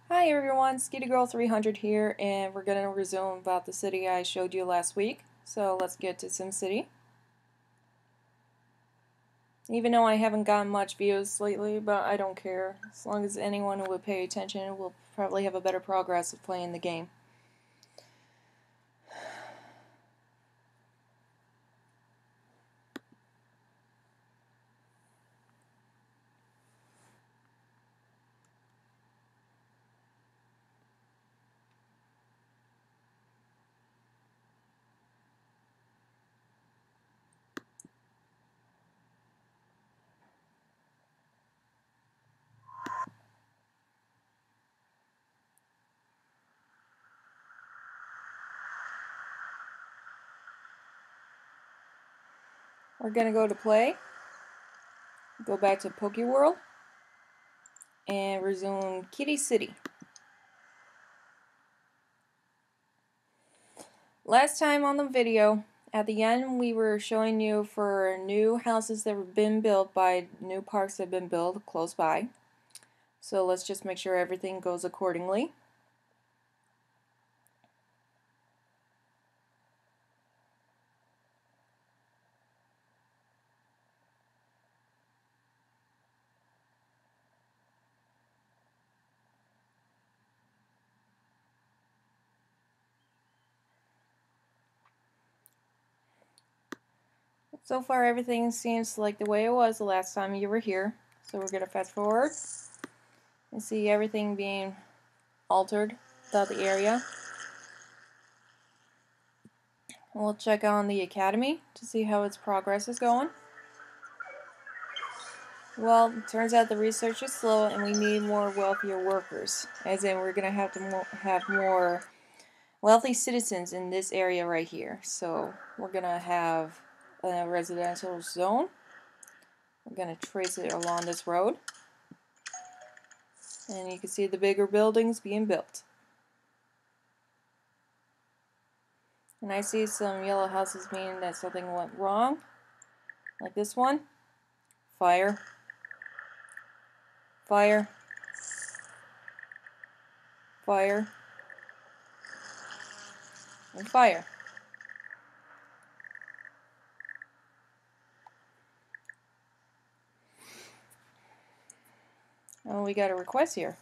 Hi everyone, Skitty Girl 300 here, and we're going to resume about the city I showed you last week. So let's get to SimCity. Even though I haven't gotten much views lately, but I don't care. As long as anyone who would pay attention will probably have a better progress of playing the game. We're going to go to play, go back to Pokeworld, and resume Kitty City. Last time on the video, at the end we were showing you for new houses that have been built by new parks that have been built close by. So let's just make sure everything goes accordingly. So far everything seems like the way it was the last time you were here. So we're going to fast forward and see everything being altered throughout the area. We'll check on the academy to see how its progress is going. Well, it turns out the research is slow and we need more wealthier workers. As in, we're going to have more wealthy citizens in this area right here. So we're going to have a residential zone. We're going to trace it along this road. And you can see the bigger buildings being built. And I see some yellow houses, meaning that something went wrong. Like this one. Fire. Fire. Fire. And fire. Oh, we got a request here.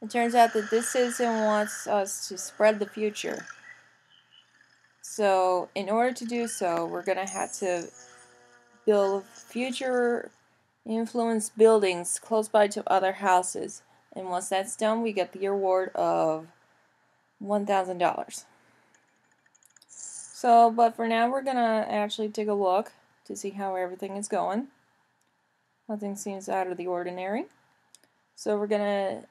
It turns out that this citizen wants us to spread the future. So, in order to do so, we're going to have to build future influence buildings close by to other houses. And once that's done, we get the reward of $1,000. So, but for now, we're going to actually take a look to see how everything is going. Nothing seems out of the ordinary. So we're going to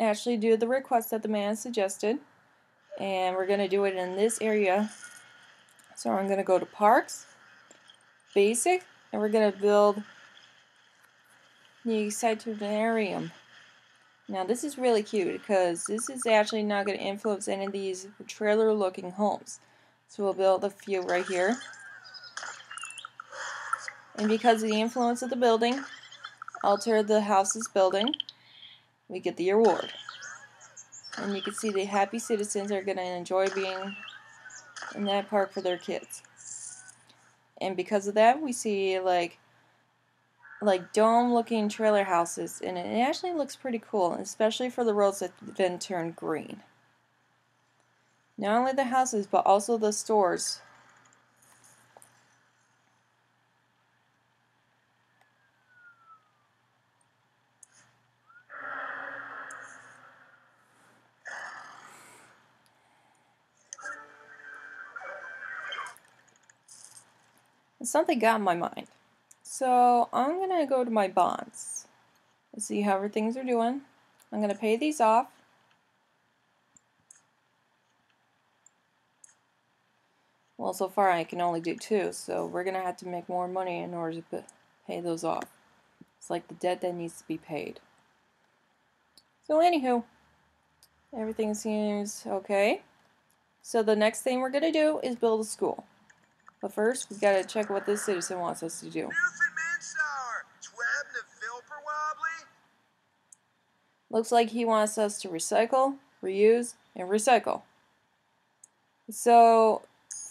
actually do the request that the man suggested. And we're going to do it in this area. So I'm going to go to Parks, Basic, and we're going to build the Excitarium. Now this is really cute because this is actually not going to influence any of these trailer looking homes. So we'll build a few right here. And because of the influence of the building, alter the house's building, we get the reward. And you can see the happy citizens are going to enjoy being in that park for their kids. And because of that, we see like dome looking trailer houses, and it actually looks pretty cool, especially for the roads that then turn green. Not only the houses, but also the stores. And something got in my mind. So I'm going to go to my bonds and see how things are doing. I'm going to pay these off. Well, so far I can only do 2, so we're going to have to make more money in order to pay those off. It's like the debt that needs to be paid. So anywho, everything seems okay. So the next thing we're going to do is build a school. But first, we gotta check what this citizen wants us to do. Looks like he wants us to recycle, reuse, and recycle. So,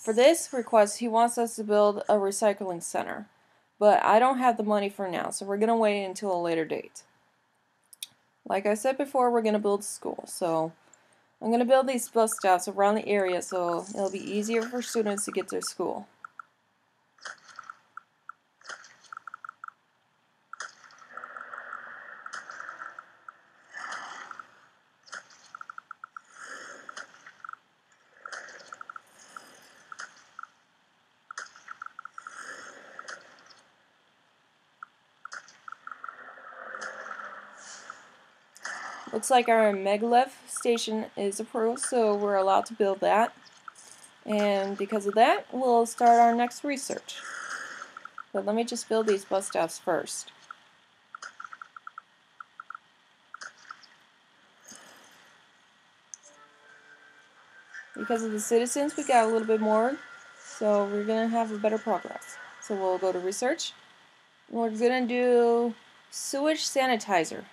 for this request, he wants us to build a recycling center. But I don't have the money for now, so we're gonna wait until a later date. Like I said before, we're gonna build a school. So, I'm gonna build these bus stops around the area so it'll be easier for students to get to school. Looks like our Megalev station is approved, so we're allowed to build that. And because of that, we'll start our next research. But let me just build these bus stops first. Because of the citizens, we got a little bit more, so we're going to have a better progress. So we'll go to research. We're going to do sewage sanitizer.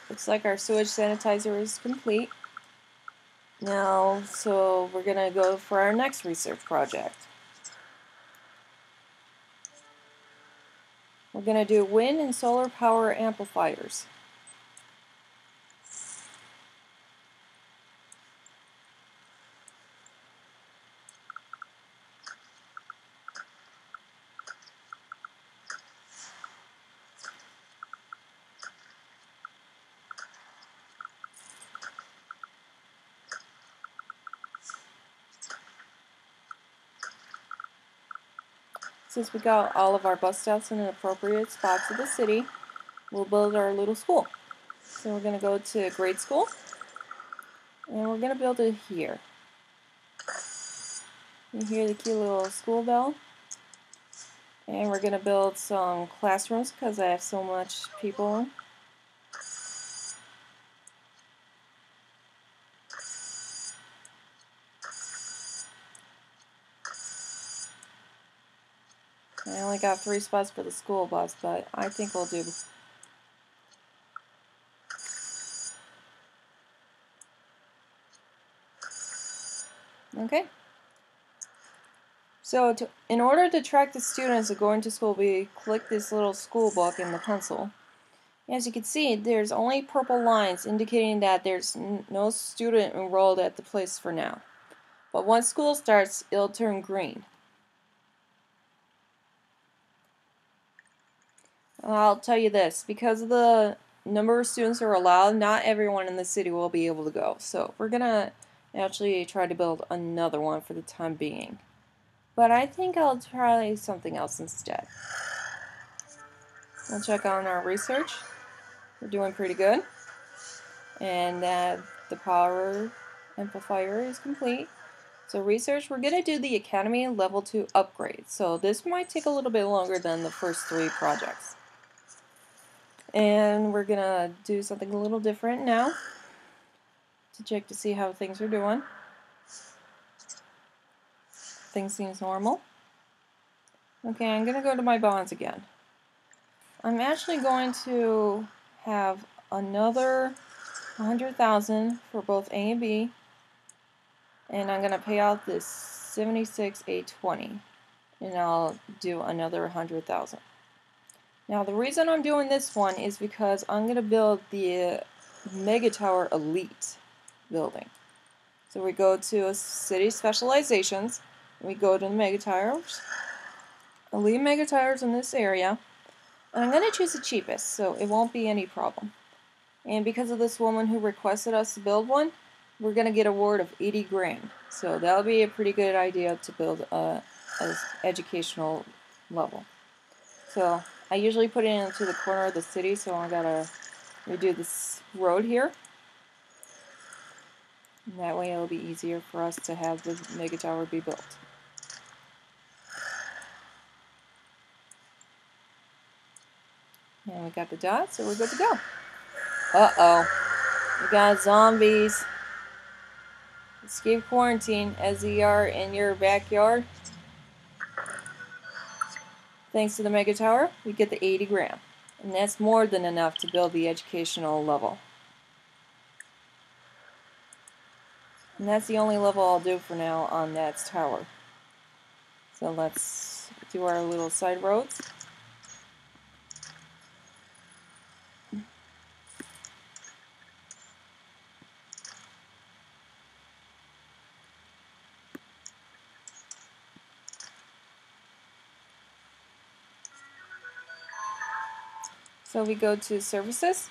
Looks like our sewage sanitizer is complete. Now, so we're going to go for our next research project. We're going to do wind and solar power amplifiers. Since we got all of our bus stops in the appropriate spots of the city, we'll build our little school. So we're going to go to grade school, and we're going to build it here. You hear the cute little school bell. And we're going to build some classrooms because I have so much people. I only got 3 spots for the school bus, but I think we'll do. Okay. So in order to track the students that go into school, we click this little school book in the pencil. As you can see, there's only purple lines indicating that there's no student enrolled at the place for now. But once school starts, it'll turn green. I'll tell you this, because of the number of students who are allowed, not everyone in the city will be able to go. So we're going to actually try to build another one for the time being. But I think I'll try something else instead. We'll check on our research. We're doing pretty good. And the power amplifier is complete. So research, we're going to do the Academy Level 2 upgrade. So this might take a little bit longer than the first 3 projects. And we're going to do something a little different now to check to see how things are doing. Things seems normal. Okay, I'm going to go to my bonds again. I'm actually going to have another 100,000 for both A and B, and I'm gonna pay out this 76,820, and I'll do another 100,000. Now the reason I'm doing this one is because I'm gonna build the Mega Tower Elite building. So we go to City Specializations, and we go to the Mega Towers, Elite Mega Towers in this area, and I'm gonna choose the cheapest, so it won't be any problem. And because of this woman who requested us to build one, we're going to get a reward of 80 grand. So that'll be a pretty good idea to build a educational level. So I usually put it into the corner of the city, so I gotta redo this road here. And that way it'll be easier for us to have the Mega Tower be built. And we got the dot, so we're good to go. Uh-oh. We got zombies. Escape quarantine as they are in your backyard. Thanks to the Mega Tower, we get the 80 grand. And that's more than enough to build the educational level. And that's the only level I'll do for now on that tower. So let's do our little side roads. So we go to services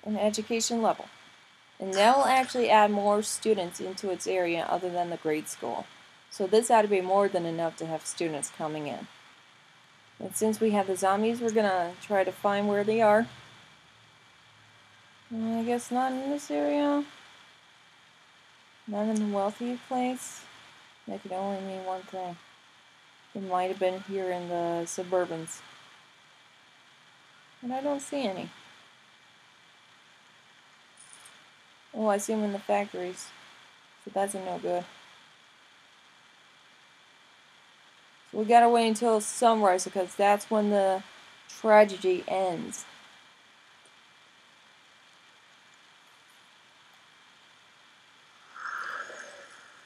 and education level. And that will actually add more students into its area other than the grade school. So this ought to be more than enough to have students coming in. And since we have the zombies, we're going to try to find where they are. I guess not in this area. Not in the wealthy place. That could only mean one thing. It might have been here in the suburbans. And I don't see any. Oh, I see them in the factories. So that's a no good. So we gotta wait until sunrise because that's when the tragedy ends.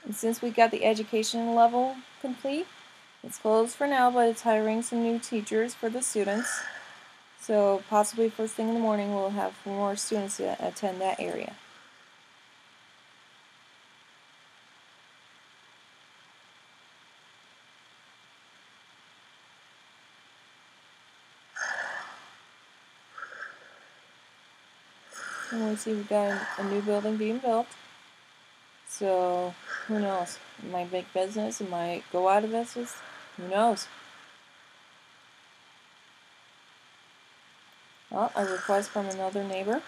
And since we got the education level complete, it's closed for now, but it's hiring some new teachers for the students. So possibly first thing in the morning we'll have more students to attend that area. And we see we've got a new building being built. So who knows? It might make business, it might go out of business. Who knows? Oh, a request from another neighbor.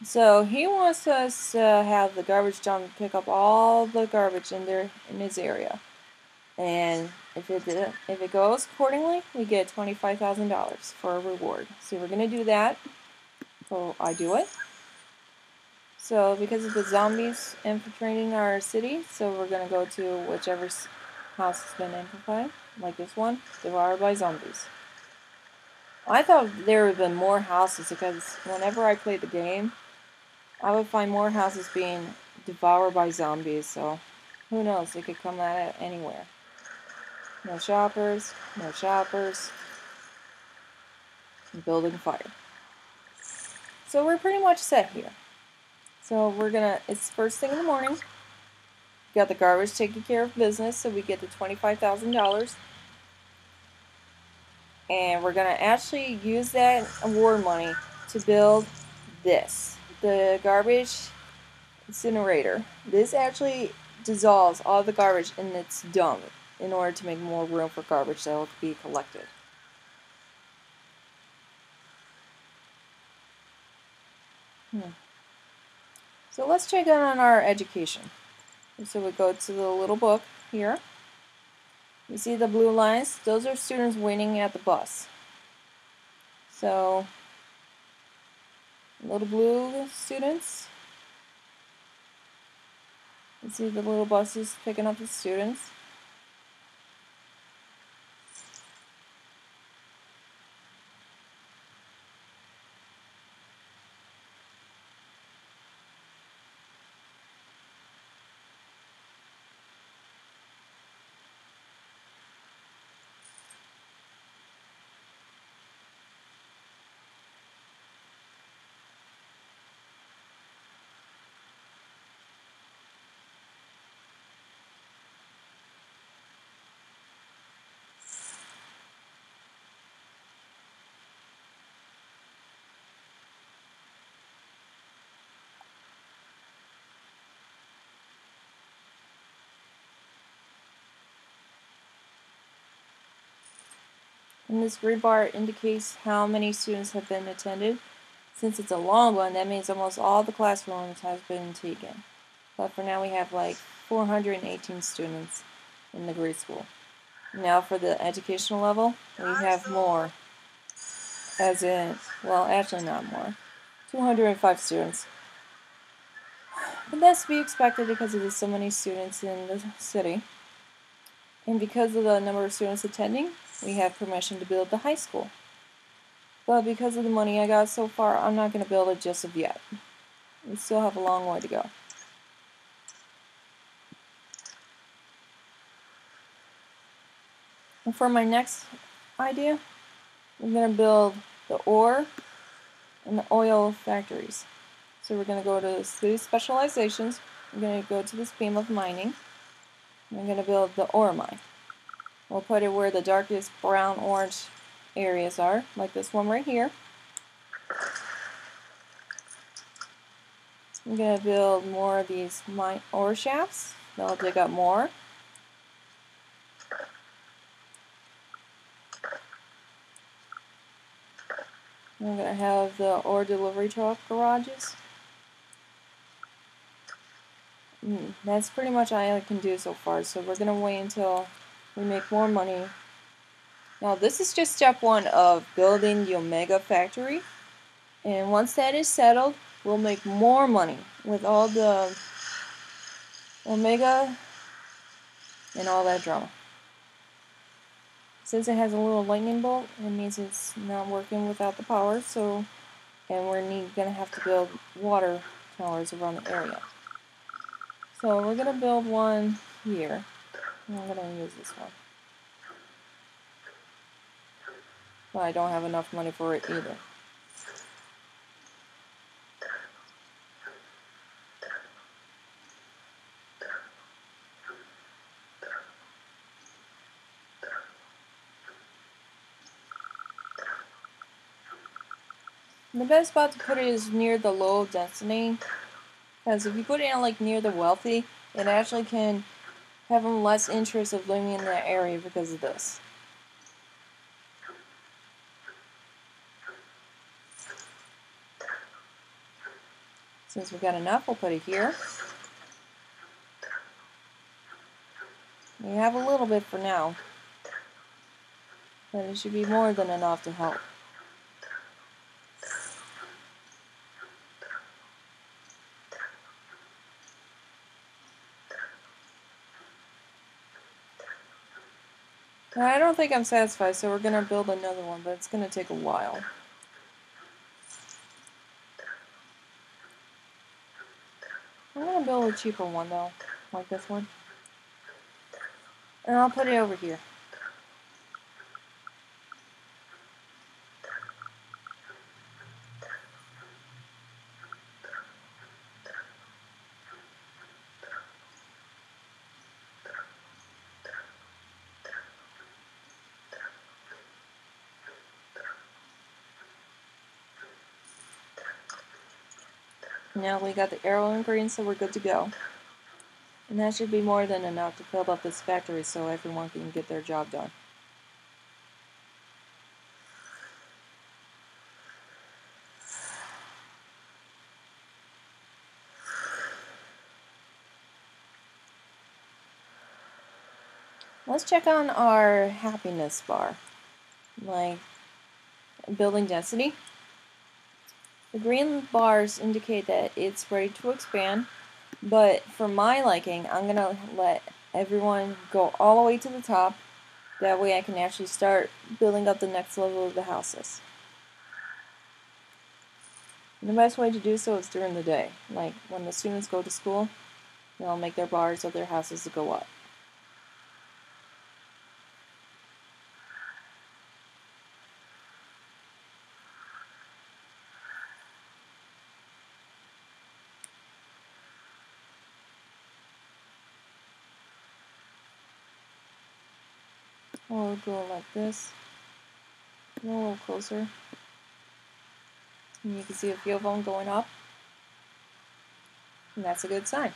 So he wants us to have the garbage dump pick up all the garbage in his area, and if it goes accordingly, we get $25,000 for a reward. So we're gonna do that. So I do it. So because of the zombies infiltrating our city, so we're gonna go to whichever house has been infiltrated, like this one, devoured by zombies. I thought there would have been more houses because whenever I played the game, I would find more houses being devoured by zombies, so who knows, it could come at it anywhere. No shoppers, no shoppers, building fire. So we're pretty much set here. So it's first thing in the morning, got the garbage taken care of business, so we get the $25,000. And we're gonna actually use that award money to build this. The garbage incinerator. This actually dissolves all the garbage in its dump in order to make more room for garbage that will be collected. So let's check in on our education. So we go to the little book here. You see the blue lines? Those are students waiting at the bus. So little blue students. You see the little buses picking up the students. And this green bar indicates how many students have been attended. Since it's a long one, that means almost all the classrooms have been taken. But for now we have like 418 students in the grade school. Now for the educational level, we have more. As in, well, actually not more. 205 students. But that's to be expected because there's so many students in the city. And because of the number of students attending, we have permission to build the high school. But because of the money I got so far, I'm not going to build it just of yet. We still have a long way to go. And for my next idea, we're going to build the ore and the oil factories. So we're going to go to city specializations. We're going to go to this beam of mining. And we're going to build the ore mine. We'll put it where the darkest brown-orange areas are, like this one right here. I'm going to build more of these ore shafts. They'll dig up more. I'm going to have the ore delivery truck garages. That's pretty much all I can do so far, so we're going to wait until we make more money. Now this is just step one of building the Omega factory, and once that is settled, we'll make more money with all the Omega and all that drama. Since it has a little lightning bolt, it means it's not working without the power, and we're going to have to build water towers around the area. So we're going to build one here. I'm going to use this one. But I don't have enough money for it either. The best spot to put it is near the low density, because if you put it like near the wealthy, it actually can have them less interest of living in that area because of this. Since we've got enough, we'll put it here. We have a little bit for now, but it should be more than enough to help. Now, I don't think I'm satisfied, so we're going to build another one, but it's going to take a while. I'm going to build a cheaper one though, like this one. And I'll put it over here. Now we got the arrow in green, so we're good to go. And that should be more than enough to fill up this factory so everyone can get their job done. Let's check on our happiness bar, like building density. The green bars indicate that it's ready to expand, but for my liking, I'm going to let everyone go all the way to the top. That way I can actually start building up the next level of the houses. And the best way to do so is during the day, like when the students go to school, they'll make their bars of their houses to go up. We'll go like this, a little closer, and you can see a few of them going up, and that's a good sign.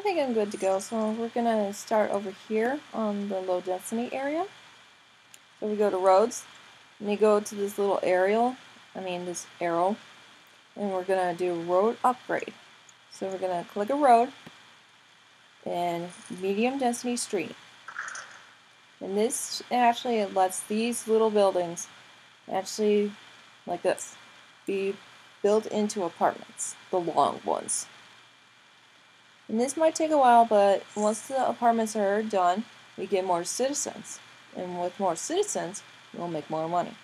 think I'm good to go. So we're gonna start over here on the low density area. So we go to roads, and you go to this little this arrow, and we're gonna do road upgrade. So we're gonna click a road and medium density street. And this actually lets these little buildings actually, like this, be built into apartments, the long ones. And this might take a while, but once the apartments are done, we get more citizens. And with more citizens, we'll make more money.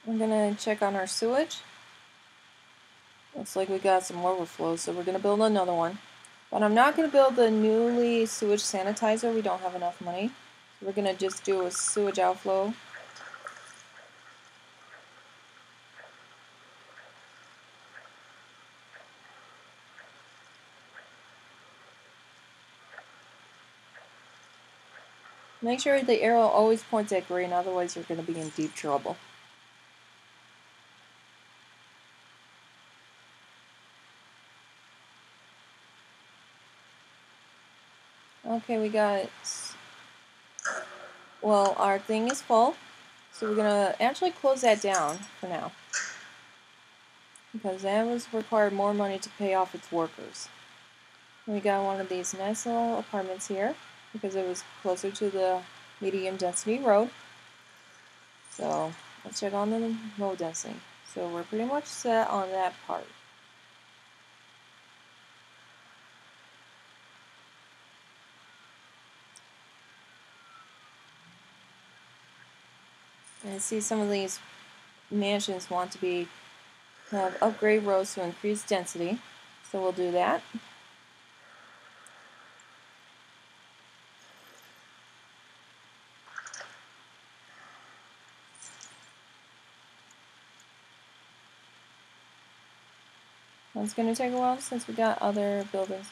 I'm gonna check on our sewage. Looks like we got some overflow, so we're gonna build another one. But I'm not gonna build the newly sewage sanitizer. We don't have enough money. So we're gonna just do a sewage outflow. Make sure the arrow always points at green, otherwise you're gonna be in deep trouble. Okay, we got, well, our thing is full, so we're gonna actually close that down for now, because that was required more money to pay off its workers. We got one of these nice little apartments here, because it was closer to the medium density road. So let's check on the low density. So we're pretty much set on that part. And I see some of these mansions want to have upgrade roads to increase density. So we'll do that. It's going to take a while since we got other buildings.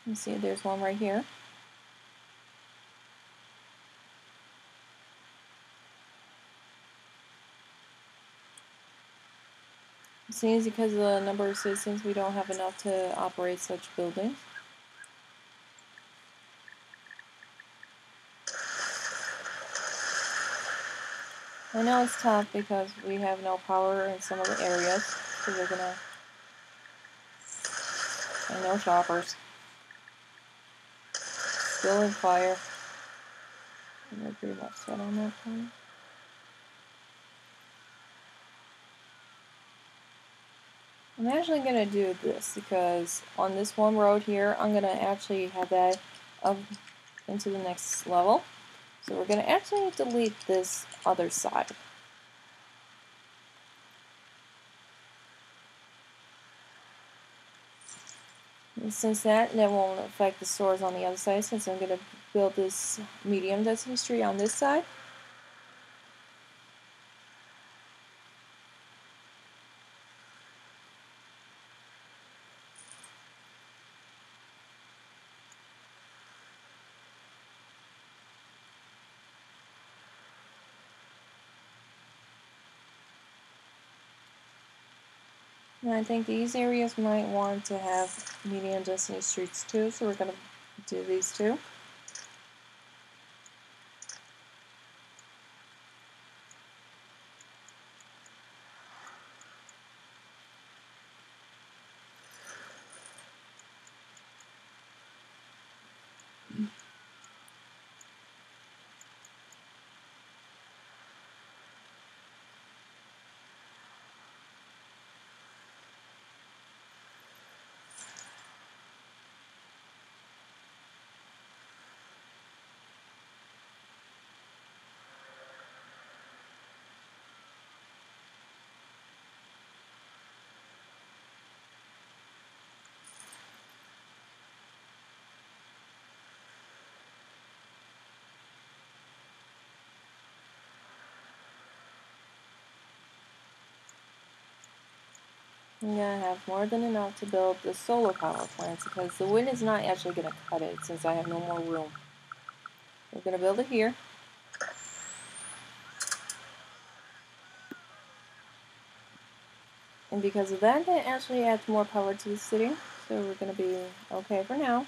You see there's one right here. It seems because of the number of citizens we don't have enough to operate such buildings. I know it's tough because we have no power in some of the areas, so we're gonna, and no shoppers. Still in fire. And we're pretty much set on that point. I'm actually gonna do this because on this one road here, I'm gonna actually have that up into the next level. So we're gonna actually delete this other side. And since that won't affect the stores on the other side, since I'm gonna build this medium density street on this side. And I think these areas might want to have medium density streets too, so we're gonna do these too. I'm gonna have more than enough to build the solar power plants because the wind is not actually gonna cut it since I have no more room. We're gonna build it here. And because of that, that actually adds more power to the city. So we're gonna be okay for now.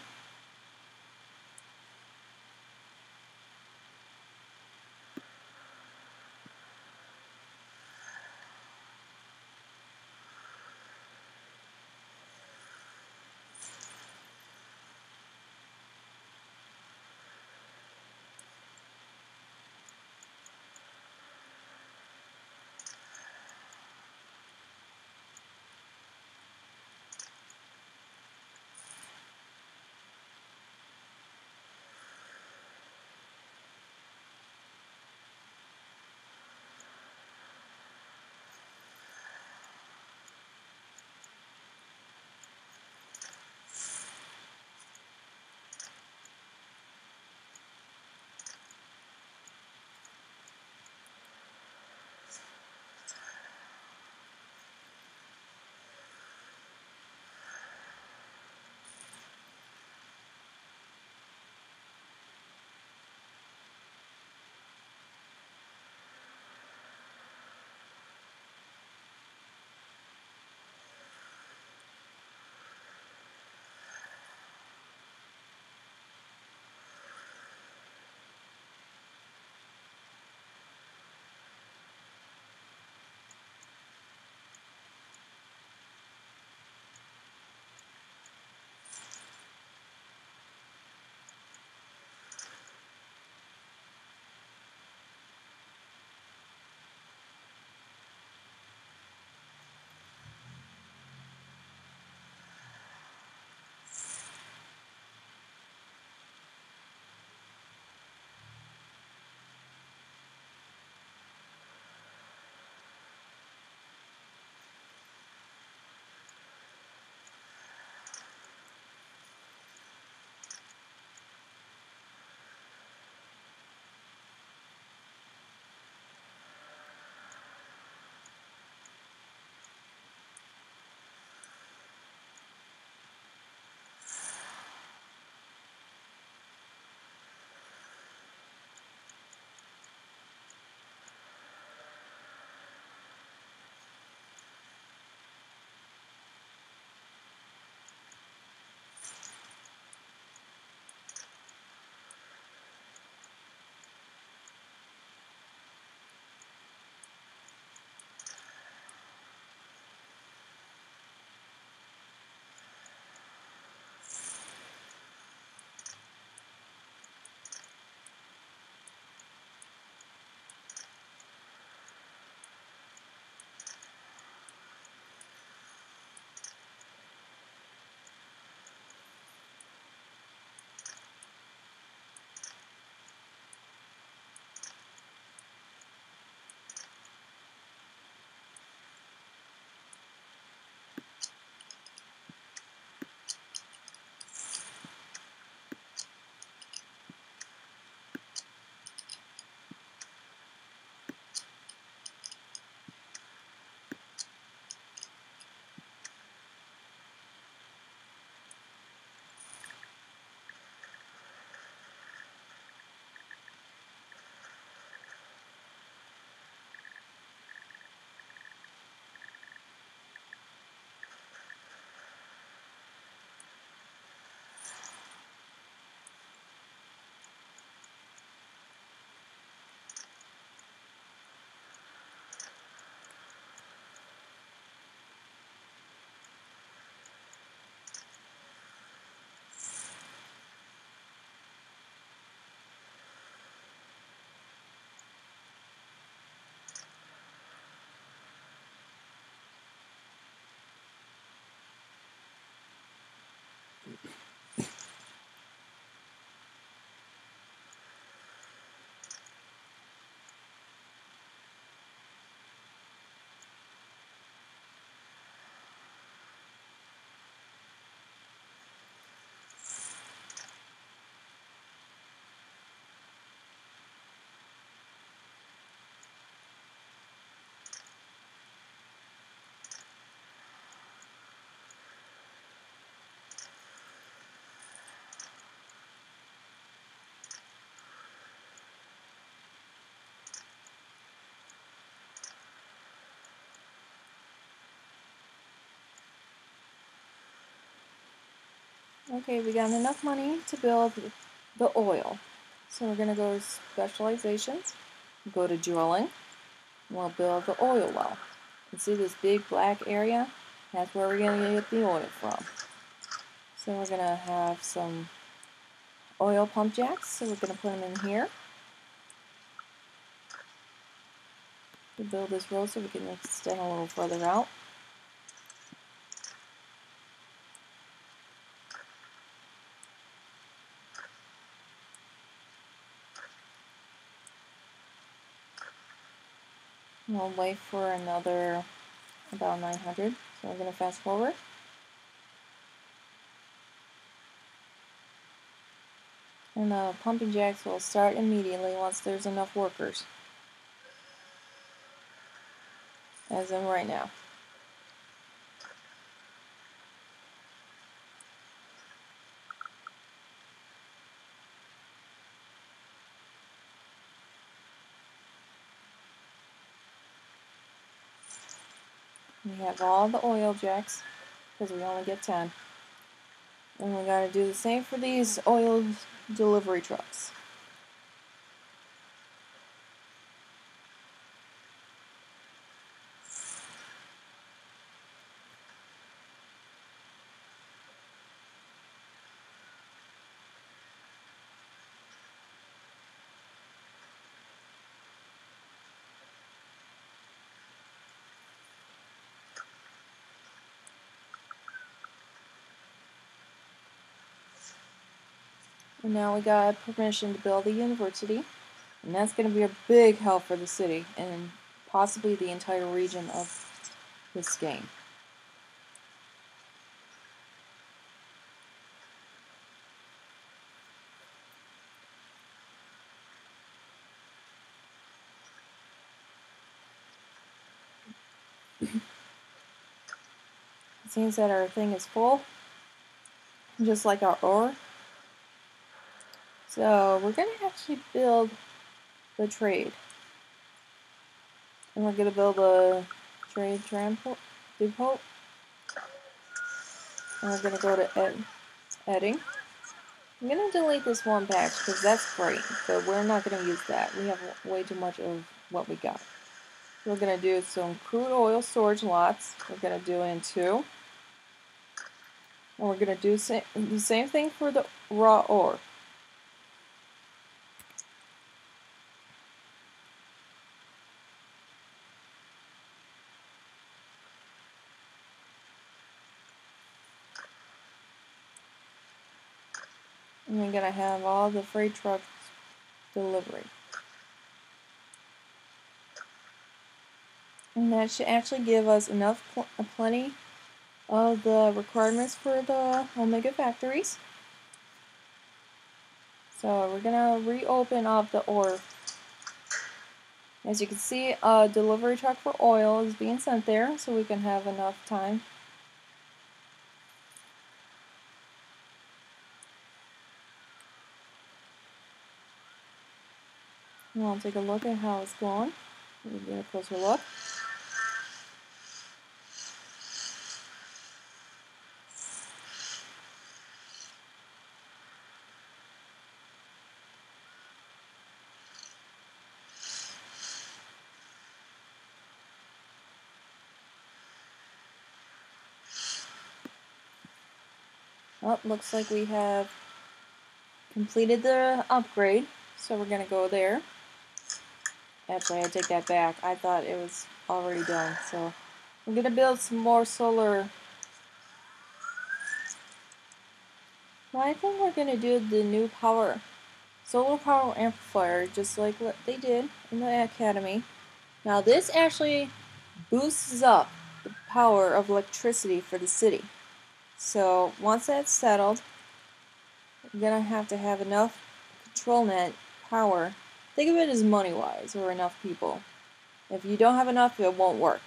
Okay, we got enough money to build the oil. So we're gonna go to specializations, go to drilling, and we'll build the oil well. You see this big black area? That's where we're gonna get the oil from. So we're gonna have some oil pump jacks, so we're gonna put them in here to build this road so we can extend a little further out. We'll wait for another about 900, so we're gonna fast forward. And the pumping jacks will start immediately once there's enough workers, as in right now. We have all the oil jacks, because we only get 10. And we gotta do the same for these oil delivery trucks. And now we got permission to build a university, and that's going to be a big help for the city and possibly the entire region of this game. It seems that our thing is full, just like our ore. So we're going to actually build the trade. And we're going to build a trade depot. And we're going to go to editing. I'm going to delete this one patch because that's great, but we're not going to use that. We have way too much of what we got. We're going to do some crude oil storage lots. We're going to do in 2. And we're going to do the same thing for the raw ore. And we're going to have all the freight trucks delivery. And that should actually give us enough plenty of the requirements for the Omega factories. So we're going to reopen up the ore. As you can see, a delivery truck for oil is being sent there, so we can have enough time. And we'll take a look at how it's going. We'll get a closer look. Well, looks like we have completed the upgrade, so we're going to go there. Actually, I take that back. I thought it was already done, so we're going to build some more solar. Well, I think we're going to do the new solar power amplifier, just like what they did in the Academy. Now, this actually boosts up the power of electricity for the city. So once that's settled, we're going to have enough control net power. Think of it as money-wise, or enough people. If you don't have enough, it won't work.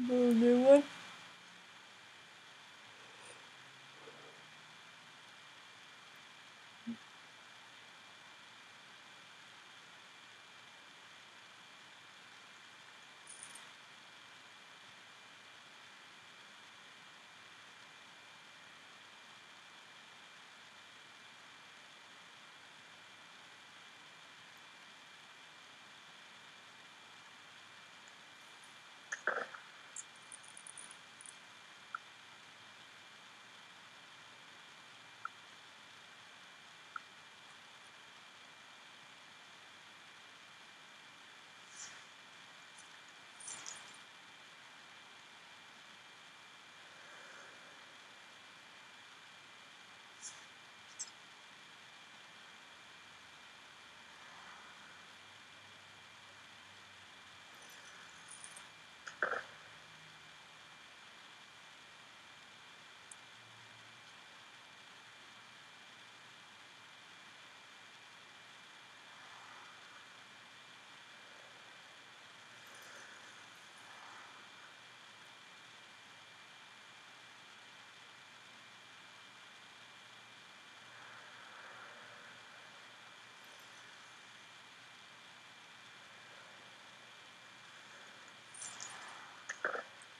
Build a new one.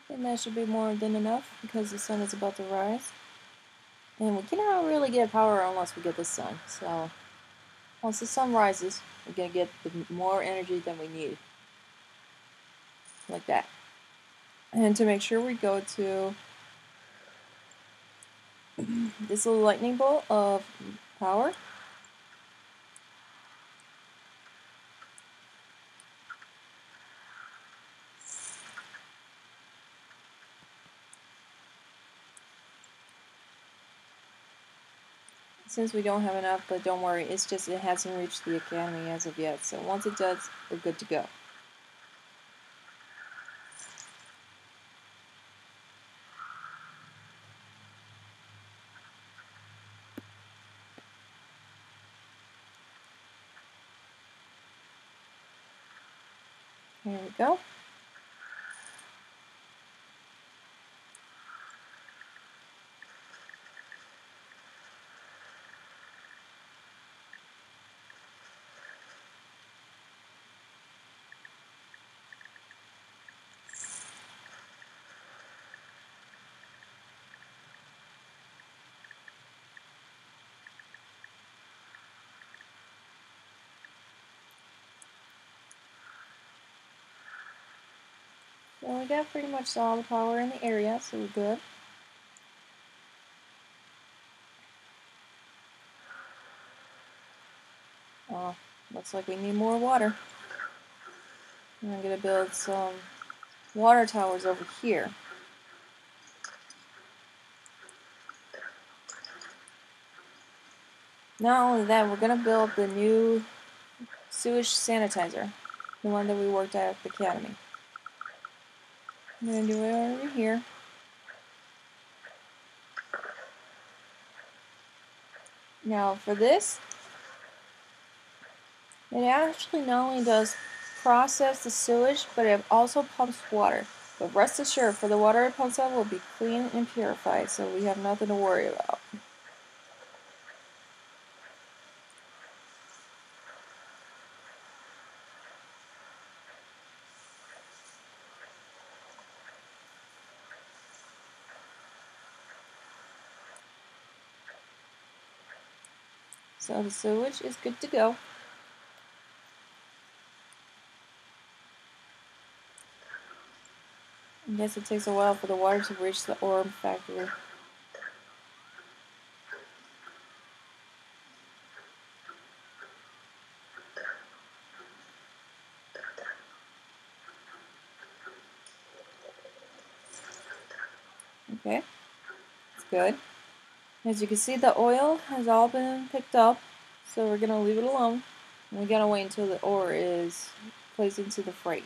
And that should be more than enough because the sun is about to rise. And we cannot really get power unless we get the sun. So once the sun rises, we're going to get more energy than we need. Like that. And to make sure we go to this little lightning bolt of power. Since we don't have enough, but don't worry, it's just it hasn't reached the academy as of yet. So once it does, we're good to go. Here we go. So we got pretty much all the power in the area, so we're good. Looks like we need more water. And I'm going to build some water towers over here. Not only that, we're going to build the new sewage sanitizer, the one that we worked at the academy. I'm going to do it over here. Now for this, it actually not only does process the sewage, but it also pumps water. But rest assured, for the water it pumps out will be clean and purified, so we have nothing to worry about. So the sewage is good to go. I guess it takes a while for the water to reach the orb factory. Okay, it's good. As you can see, the oil has all been picked up, so we're gonna leave it alone. And we gotta wait until the ore is placed into the freight.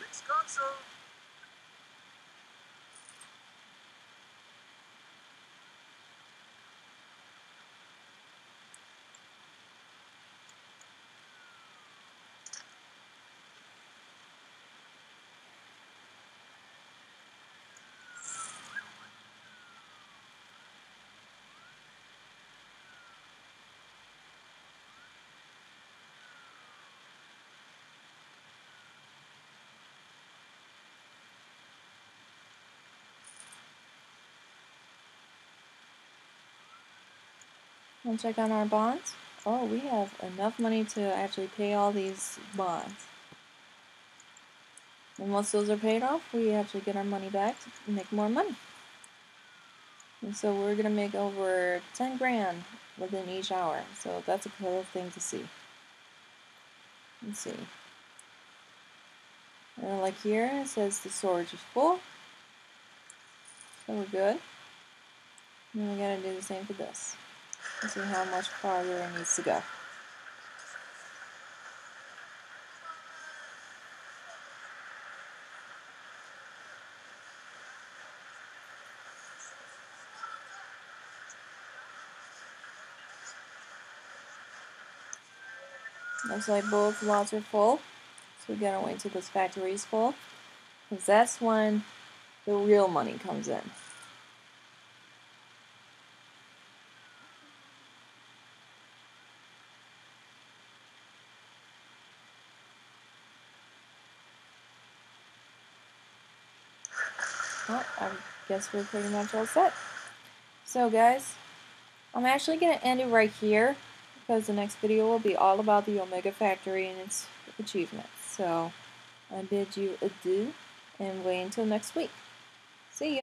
We'll check on our bonds. Oh, we have enough money to actually pay all these bonds. And once those are paid off, we actually get our money back to make more money. And so we're going to make over 10 grand within each hour. So that's a cool thing to see. Let's see. And like here, it says the storage is full. So we're good. And we got to do the same for this. Let's see how much farther it needs to go. Looks like both lots are full. So we gotta wait till this factory is full. Because that's when the real money comes in. Well, I guess we're pretty much all set. So guys, I'm actually going to end it right here because the next video will be all about the Omega Factory and its achievements. So I bid you adieu and wait until next week. See ya!